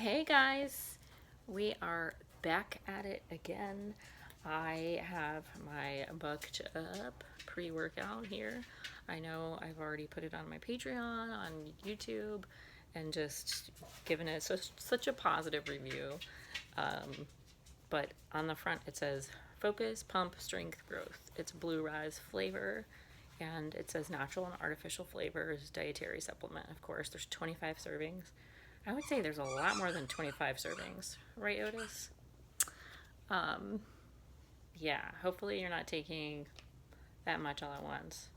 Hey guys, we are back at it again. I have my bucked up pre-workout here. I know I've already put it on my Patreon, on YouTube, and just given it such a positive review. But on the front it says focus, pump, strength, growth. It's blue rise flavor, and it says natural and artificial flavors, dietary supplement. Of course, there's 25 servings. I would say there's a lot more than 25 servings, right, Otis? Yeah, hopefully you're not taking that much all at once.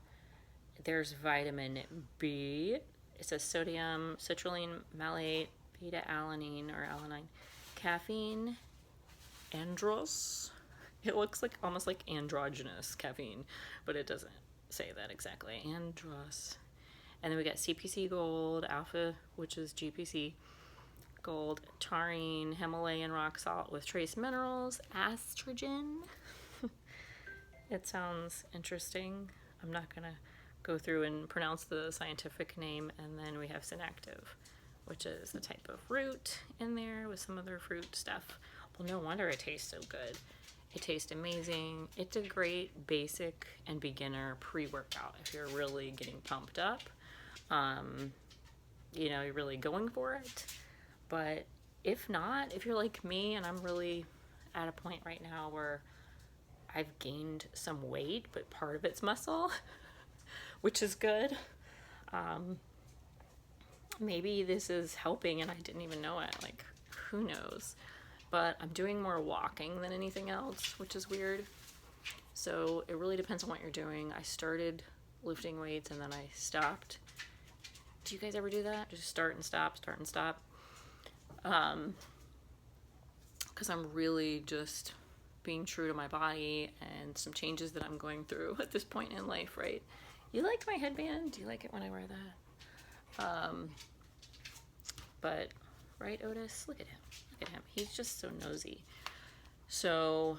There's vitamin B. It says sodium, citrulline malate, beta alanine or alanine, caffeine, andros. It looks like almost like androgynous caffeine, but it doesn't say that exactly. Andros. And then we got CPC Gold, Alpha, which is GPC Gold, taurine, Himalayan rock salt with trace minerals, estrogen. It sounds interesting. I'm not going to go through and pronounce the scientific name. And then we have synactive, which is a type of root in there with some other fruit stuff. Well, no wonder it tastes so good. It tastes amazing. It's a great basic and beginner pre-workout if you're really getting pumped up. You're really going for it. But if not, if you're like me and I'm really at a point right now where I've gained some weight, but part of it's muscle, which is good. Maybe this is helping and I didn't even know it. Like, who knows? But I'm doing more walking than anything else, which is weird. So it really depends on what you're doing. I started lifting weights and then I stopped. Do you guys ever do that? Just start and stop, start and stop? Because I'm really just being true to my body and some changes that I'm going through at this point in life, right? You like my headband? Do you like it when I wear that? But, right, Otis? Look at him. Look at him. He's just so nosy. So,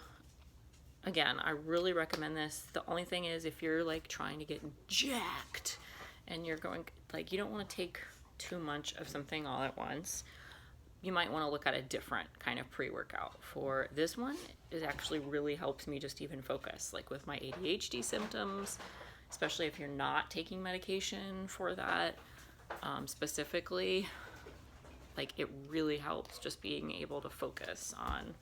again, I really recommend this. The only thing is if you're like trying to get jacked and you're going, like, you don't want to take too much of something all at once, you might want to look at a different kind of pre-workout. For this one, it actually really helps me just even focus, like with my ADHD symptoms, especially if you're not taking medication for that specifically. Like, it really helps just being able to focus on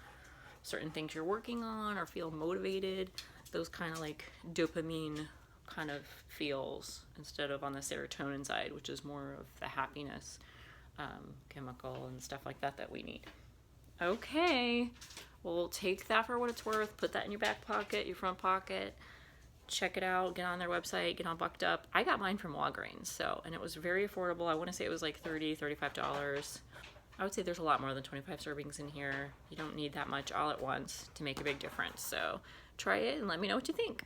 certain things you're working on or feel motivated, those kind of like dopamine kind of feels, instead of on the serotonin side, which is more of the happiness chemical and stuff like that we need. Okay, well, take that for what it's worth. Put that in your back pocket, your front pocket. Check it out. Get on their website. Get on Bucked Up. I got mine from Walgreens, and it was very affordable. I want to say it was like $30, $35. I would say there's a lot more than 25 servings in here. You don't need that much all at once to make a big difference. So try it and let me know what you think.